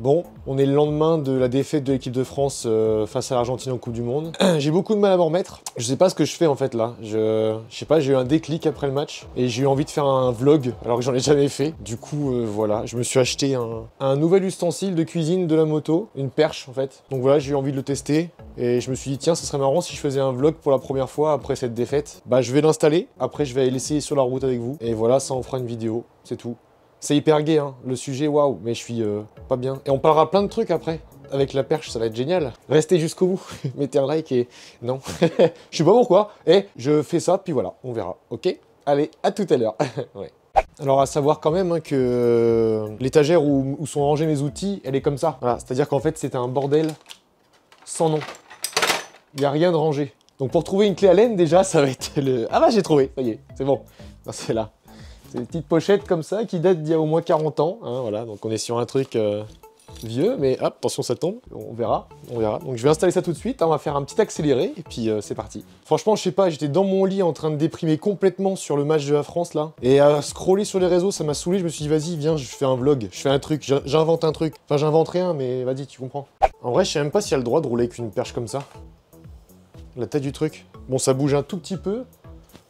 Bon, on est le lendemain de la défaite de l'équipe de France face à l'Argentine en Coupe du Monde. J'ai beaucoup de mal à m'en remettre. Je sais pas ce que je fais en fait là. Je sais pas, j'ai eu un déclic après le match et j'ai eu envie de faire un vlog alors que j'en ai jamais fait. Du coup, voilà, je me suis acheté un nouvel ustensile de cuisine de la moto, une perche en fait. Donc voilà, j'ai eu envie de le tester et je me suis dit tiens, ce serait marrant si je faisais un vlog pour la première fois après cette défaite. Bah, je vais l'installer. Après, je vais l'essayer sur la route avec vous et voilà, ça en fera une vidéo. C'est tout. C'est hyper gai, hein, le sujet, waouh, mais je suis pas bien. Et on parlera plein de trucs après. Avec la perche, ça va être génial. Restez jusqu'au bout, mettez un like et... Non, je sais pas pourquoi. Et je fais ça, puis voilà, on verra, ok? Allez, à tout à l'heure. Ouais. Alors, à savoir quand même hein, que l'étagère où sont rangés mes outils, elle est comme ça. Voilà, c'est-à-dire qu'en fait, c'était un bordel sans nom. Il n'y a rien de rangé. Donc pour trouver une clé Allen, déjà, ça va être le... Ah bah, j'ai trouvé, ça y est, c'est bon. C'est là. C'est des petites pochettes comme ça qui datent d'il y a au moins 40 ans. Hein, voilà, donc on est sur un truc vieux, mais hop, attention, ça tombe. On verra, on verra. Donc je vais installer ça tout de suite. Hein, on va faire un petit accéléré et puis c'est parti. Franchement, je sais pas, j'étais dans mon lit en train de déprimer complètement sur le match de la France là. Et à scroller sur les réseaux, ça m'a saoulé. Je me suis dit, vas-y, viens, je fais un vlog, je fais un truc, j'invente un truc. Enfin, j'invente rien, mais vas-y, tu comprends. En vrai, je sais même pas s'il y a le droit de rouler avec une perche comme ça. La tête du truc. Bon, ça bouge un tout petit peu,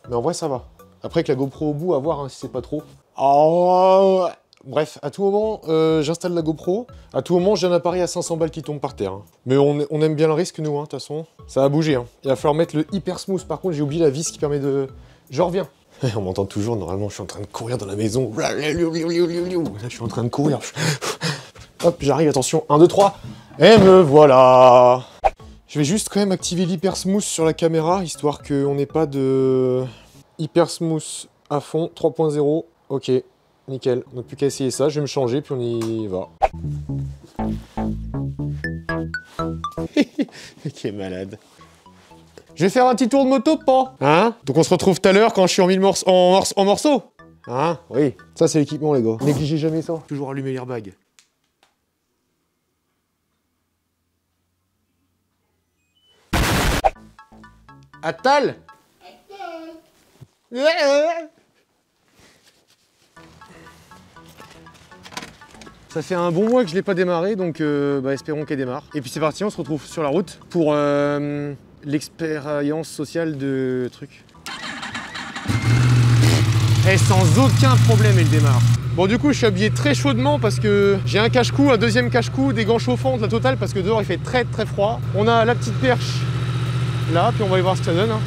mais en vrai, ça va. Après, avec la GoPro au bout, à voir hein, si c'est pas trop. Oh, bref, à tout moment, j'installe la GoPro. À tout moment, j'ai un appareil à 500 balles qui tombe par terre. Hein. Mais on aime bien le risque, nous, de toute façon. Ça va bouger. Hein. Il va falloir mettre le hyper smooth. Par contre, j'ai oublié la vis qui permet de... Je reviens. On m'entend toujours. Normalement, je suis en train de courir dans la maison. Là, je suis en train de courir. Hop, j'arrive. Attention. 1, 2, 3. Et me voilà. Je vais juste quand même activer l'hyper smooth sur la caméra, histoire qu'on n'ait pas de... Hyper smooth à fond, 3.0, ok, nickel. On n'a plus qu'à essayer ça, je vais me changer, puis on y va. Qui est malade. Je vais faire un petit tour de moto, pas? Hein? Donc on se retrouve tout à l'heure quand je suis en morceaux. Hein? Oui. Ça c'est l'équipement, les gars. Négligez jamais ça. Toujours allumer l'airbag. Attal! Ça fait un bon mois que je l'ai pas démarré, donc espérons qu'elle démarre. Et puis c'est parti, on se retrouve sur la route pour l'expérience sociale de truc. Et sans aucun problème, elle démarre. Bon, du coup, je suis habillé très chaudement parce que j'ai un cache-cou, un deuxième cache-cou, des gants chauffants, la totale, parce que dehors il fait très très froid. On a la petite perche là, puis on va aller voir ce que ça donne. Hein.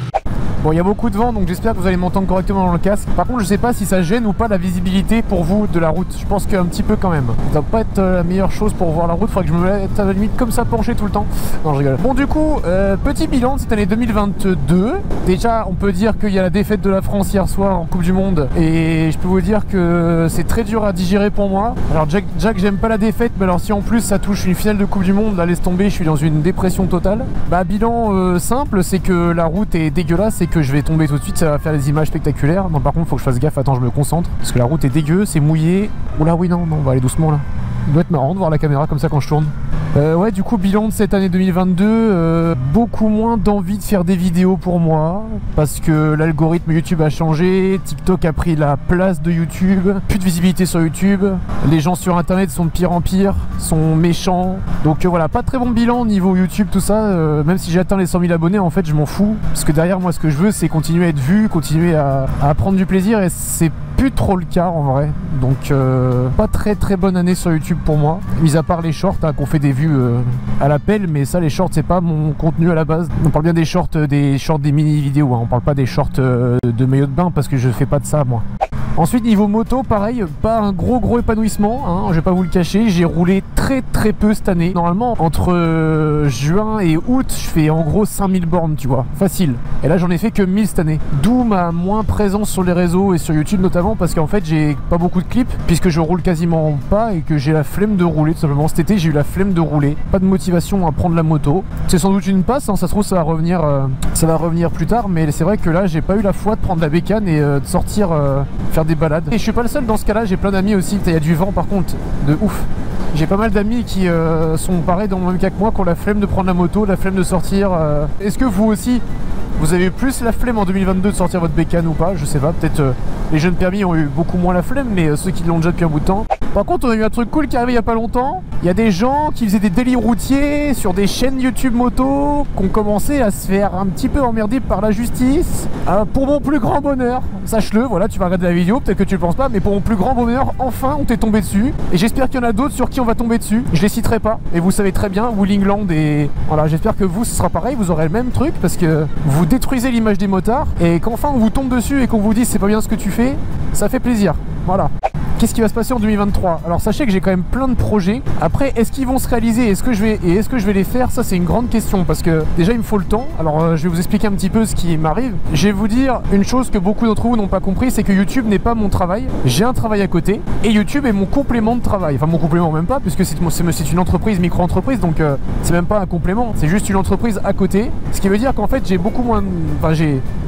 Bon, il y a beaucoup de vent, donc j'espère que vous allez m'entendre correctement dans le casque. Par contre, je sais pas si ça gêne ou pas la visibilité pour vous de la route. Je pense qu'un petit peu quand même. Ça va pas être la meilleure chose pour voir la route. Faudrait que je me mette à la limite comme ça penché tout le temps. Non, je rigole. Bon, du coup, petit bilan de cette année 2022. Déjà, on peut dire qu'il y a la défaite de la France hier soir en Coupe du Monde. Et je peux vous dire que c'est très dur à digérer pour moi. Alors, Jack, j'aime pas la défaite, mais alors si en plus ça touche une finale de Coupe du Monde, là, laisse tomber, je suis dans une dépression totale. Bah, bilan simple, c'est que la route est dégueulasse et que je vais tomber tout de suite, ça va faire des images spectaculaires. Non, par contre, faut que je fasse gaffe, attends, je me concentre. Parce que la route est dégueu, c'est mouillé. Oula, oui, non, on va aller doucement là. Il doit être marrant de voir la caméra comme ça quand je tourne. Ouais, du coup, bilan de cette année 2022, beaucoup moins d'envie de faire des vidéos pour moi, parce que l'algorithme YouTube a changé, TikTok a pris la place de YouTube, plus de visibilité sur YouTube, les gens sur Internet sont de pire en pire, sont méchants, donc voilà, pas de très bon bilan au niveau YouTube, tout ça, même si j'ai atteint les 100 000 abonnés, en fait, je m'en fous, parce que derrière, moi, ce que je veux, c'est continuer à être vu, continuer à prendre du plaisir, et c'est plus trop le cas, en vrai, donc pas très bonne année sur YouTube pour moi, mis à part les shorts, hein, qu'on fait des vues à l'appel, mais ça, les shorts, c'est pas mon contenu à la base. On parle bien des shorts des mini vidéos, hein. On parle pas des shorts de maillot de bain parce que je fais pas de ça moi. Ensuite, niveau moto, pareil, pas un gros épanouissement, hein, je vais pas vous le cacher, j'ai roulé très peu cette année. Normalement, entre juin et août, je fais en gros 5000 bornes, tu vois, facile. Et là, j'en ai fait que 1000 cette année. D'où ma moins présence sur les réseaux et sur YouTube notamment, parce qu'en fait, j'ai pas beaucoup de clips, puisque je roule quasiment pas et que j'ai la flemme de rouler, tout simplement. Cet été, j'ai eu la flemme de rouler, pas de motivation à prendre la moto. C'est sans doute une passe, hein, ça se trouve, ça va revenir plus tard, mais c'est vrai que là, j'ai pas eu la foi de prendre la bécane et de sortir faire des balades. Et je suis pas le seul dans ce cas là, j'ai plein d'amis aussi, il y a du vent par contre, de ouf. J'ai pas mal d'amis qui sont pareils dans le même cas que moi, qui ont la flemme de prendre la moto, la flemme de sortir. Est-ce que vous aussi Vous avez eu plus la flemme en 2022 de sortir votre bécane ou pas? Je sais pas, peut-être les jeunes permis ont eu beaucoup moins la flemme, mais ceux qui l'ont déjà depuis un bout de temps. Par contre, on a eu un truc cool qui est arrivé il y a pas longtemps. Il y a des gens qui faisaient des délires routiers sur des chaînes YouTube moto, qui ont commencé à se faire un petit peu emmerder par la justice. Pour mon plus grand bonheur, sache-le, voilà, tu vas regarder la vidéo, peut-être que tu le penses pas, mais pour mon plus grand bonheur, enfin, on t'est tombé dessus. Et j'espère qu'il y en a d'autres sur qui on va tomber dessus. Je les citerai pas, et vous savez très bien, Willingland et... Voilà, j'espère que vous, ce sera pareil, vous aurez le même truc, parce que vous détruisez l'image des motards, et qu'enfin on vous tombe dessus et qu'on vous dise c'est pas bien ce que tu fais, ça fait plaisir. Voilà. Qu'est-ce qui va se passer en 2023? Alors sachez que j'ai quand même plein de projets. Après, est-ce qu'ils vont se réaliser? Est-ce que je vais les faire? Ça, c'est une grande question parce que déjà il me faut le temps. Alors je vais vous expliquer un petit peu ce qui m'arrive. Je vais vous dire une chose que beaucoup d'entre vous n'ont pas compris, c'est que YouTube n'est pas mon travail. J'ai un travail à côté et YouTube est mon complément de travail. Enfin mon complément même pas, puisque c'est une entreprise, micro-entreprise, donc c'est même pas un complément. C'est juste une entreprise à côté. Ce qui veut dire qu'en fait j'ai beaucoup moins... Enfin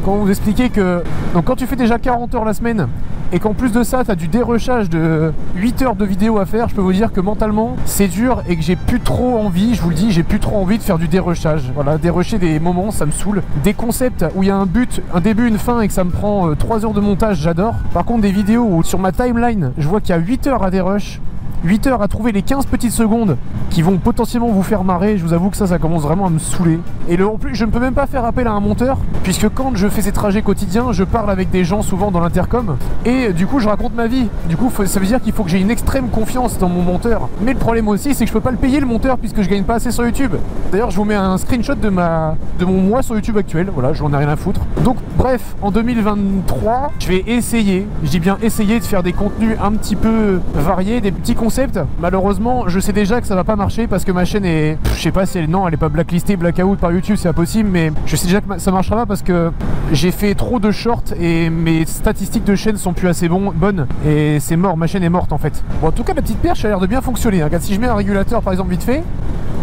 comment vous expliquer que... Donc quand tu fais déjà 40 heures la semaine et qu'en plus de ça, tu as du dérushage de 8 heures de vidéo à faire, je peux vous dire que mentalement, c'est dur et que j'ai plus trop envie, je vous le dis, j'ai plus trop envie de faire du dérushage. Voilà, dérusher des moments, ça me saoule. Des concepts où il y a un but, un début, une fin et que ça me prend 3 heures de montage, j'adore. Par contre, des vidéos où sur ma timeline, je vois qu'il y a 8 heures à dérush, 8 heures à trouver les 15 petites secondes qui vont potentiellement vous faire marrer, je vous avoue que ça commence vraiment à me saouler. Et en plus, je ne peux même pas faire appel à un monteur, puisque quand je fais ces trajets quotidiens, je parle avec des gens souvent dans l'intercom, et du coup je raconte ma vie. Du coup ça veut dire qu'il faut que j'ai une extrême confiance dans mon monteur. Mais le problème aussi, c'est que je peux pas le payer le monteur, puisque je gagne pas assez sur YouTube. D'ailleurs, je vous mets un screenshot de mon mois sur YouTube actuel, voilà, j'en ai rien à foutre. Donc bref, en 2023, je vais essayer, je dis bien essayer de faire des contenus un petit peu variés, des petits concepts. Malheureusement, je sais déjà que ça va pas marcher parce que ma chaîne est... Je sais pas si elle est pas blacklistée, blackout par YouTube, c'est impossible, mais je sais déjà que ça marchera pas parce que j'ai fait trop de shorts et mes statistiques de chaîne sont plus assez bonnes et c'est mort, ma chaîne est morte en fait. Bon, en tout cas, la petite perche a l'air de bien fonctionner, hein. Si je mets un régulateur par exemple vite fait,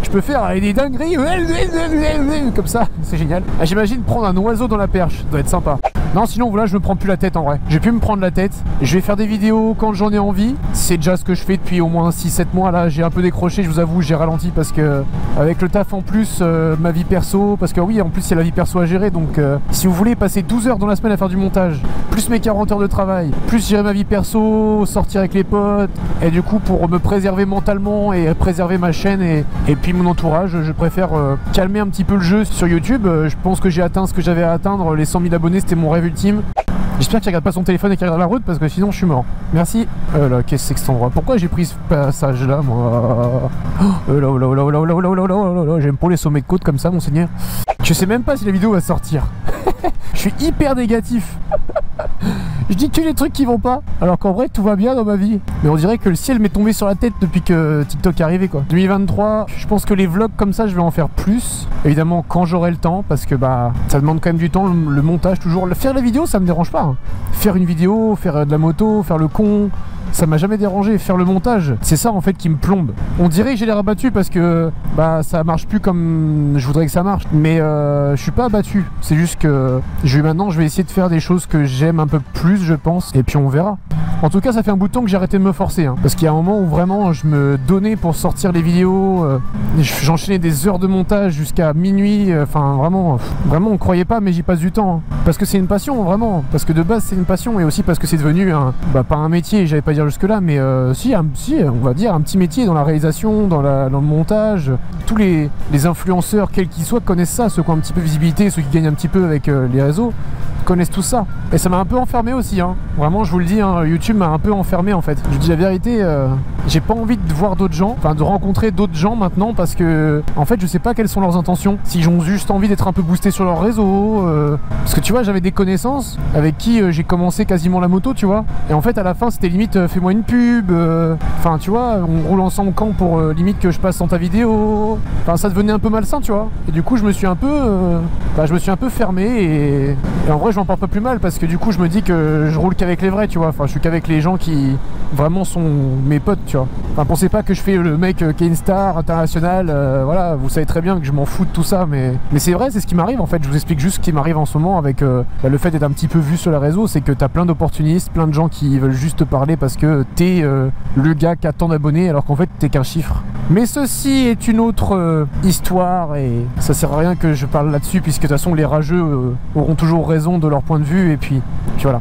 je peux faire des dingueries comme ça, c'est génial. J'imagine prendre un oiseau dans la perche, ça doit être sympa. Non, sinon voilà, je me prends plus la tête en vrai. Je vais plus me prendre la tête. Je vais faire des vidéos quand j'en ai envie. C'est déjà ce que je fais depuis au moins 6-7 mois. Là, j'ai un peu décroché, je vous avoue, j'ai ralenti parce que avec le taf en plus, ma vie perso, parce que oui, en plus il y a la vie perso à gérer. Donc si vous voulez passer 12 heures dans la semaine à faire du montage, plus mes 40 heures de travail, plus gérer ma vie perso, sortir avec les potes, et du coup pour me préserver mentalement et préserver ma chaîne et puis mon entourage, je préfère calmer un petit peu le jeu sur YouTube. Je pense que j'ai atteint ce que j'avais à atteindre. Les 100 000 abonnés, c'était mon rêve ultime. J'espère qu'il regarde pas son téléphone et qu'il regarde la route parce que sinon je suis mort. Merci. Là, qu'est-ce que c'est que cet endroit? Pourquoi j'ai pris ce passage là, moi? J'aime pas les sommets de côte comme ça, monseigneur. Je sais même pas si la vidéo va sortir. Je suis hyper négatif. Je dis que les trucs qui vont pas, alors qu'en vrai tout va bien dans ma vie. Mais on dirait que le ciel m'est tombé sur la tête depuis que TikTok est arrivé quoi. 2023, je pense que les vlogs comme ça je vais en faire plus. Évidemment quand j'aurai le temps, parce que bah ça demande quand même du temps, le montage toujours. Faire la vidéo ça me dérange pas, hein. Faire une vidéo, faire de la moto, faire le con, ça m'a jamais dérangé. Faire le montage, c'est ça en fait qui me plombe. On dirait que j'ai l'air abattu parce que bah ça marche plus comme je voudrais que ça marche. Mais je suis pas abattu. C'est juste que maintenant je vais essayer de faire des choses que j'aime un peu plus je pense. Et puis on verra. En tout cas ça fait un bout de temps que j'ai arrêté de me forcer hein. Parce qu'il y a un moment où vraiment je me donnais pour sortir les vidéos. J'enchaînais des heures de montage jusqu'à minuit. Enfin vraiment on croyait pas mais j'y passe du temps hein. Parce que c'est une passion vraiment. Parce que de base c'est une passion et aussi parce que c'est devenu pas un métier, j'allais pas dire jusque là, mais si on va dire un petit métier dans la réalisation, dans le montage. Tous les influenceurs quels qu'ils soient connaissent ça, ceux qui ont un petit peu de visibilité, ceux qui gagnent un petit peu avec les réseaux connaissent tout ça. Et ça m'a un peu enfermé aussi hein. Vraiment je vous le dis hein, YouTube m'a un peu enfermé en fait. Je vous dis la vérité, j'ai pas envie de voir d'autres gens, enfin de rencontrer d'autres gens maintenant parce que en fait je sais pas quelles sont leurs intentions. S'ils ont juste envie d'être un peu boostés sur leur réseau, parce que tu vois j'avais des connaissances avec qui j'ai commencé quasiment la moto tu vois. Et en fait à la fin c'était limite fais-moi une pub, enfin tu vois on roule ensemble quand pour limite que je passe dans ta vidéo. Enfin ça devenait un peu malsain tu vois. Et du coup je me suis un peu fermé et en vrai je je m'en porte pas plus mal parce que du coup je me dis que je roule qu'avec les vrais, tu vois. Enfin, je suis qu'avec les gens qui vraiment sont mes potes, tu vois. Enfin, pensez pas que je fais le mec qui est une star internationale, voilà, vous savez très bien que je m'en fous de tout ça, mais c'est vrai, c'est ce qui m'arrive en fait. Je vous explique juste ce qui m'arrive en ce moment avec le fait d'être un petit peu vu sur les réseaux, c'est que t'as plein d'opportunistes, plein de gens qui veulent juste te parler parce que t'es le gars qui a tant d'abonnés alors qu'en fait t'es qu'un chiffre. Mais ceci est une autre histoire et ça sert à rien que je parle là-dessus puisque de toute façon les rageux auront toujours raison de leur point de vue et puis voilà.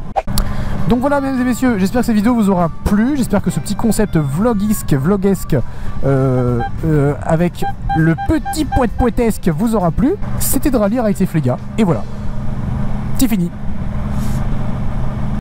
Donc voilà, mesdames et messieurs, j'espère que cette vidéo vous aura plu, j'espère que ce petit concept vloguesque avec le petit poète-poètesque vous aura plu. C'était de rallier avec les flégas, et voilà, c'est fini.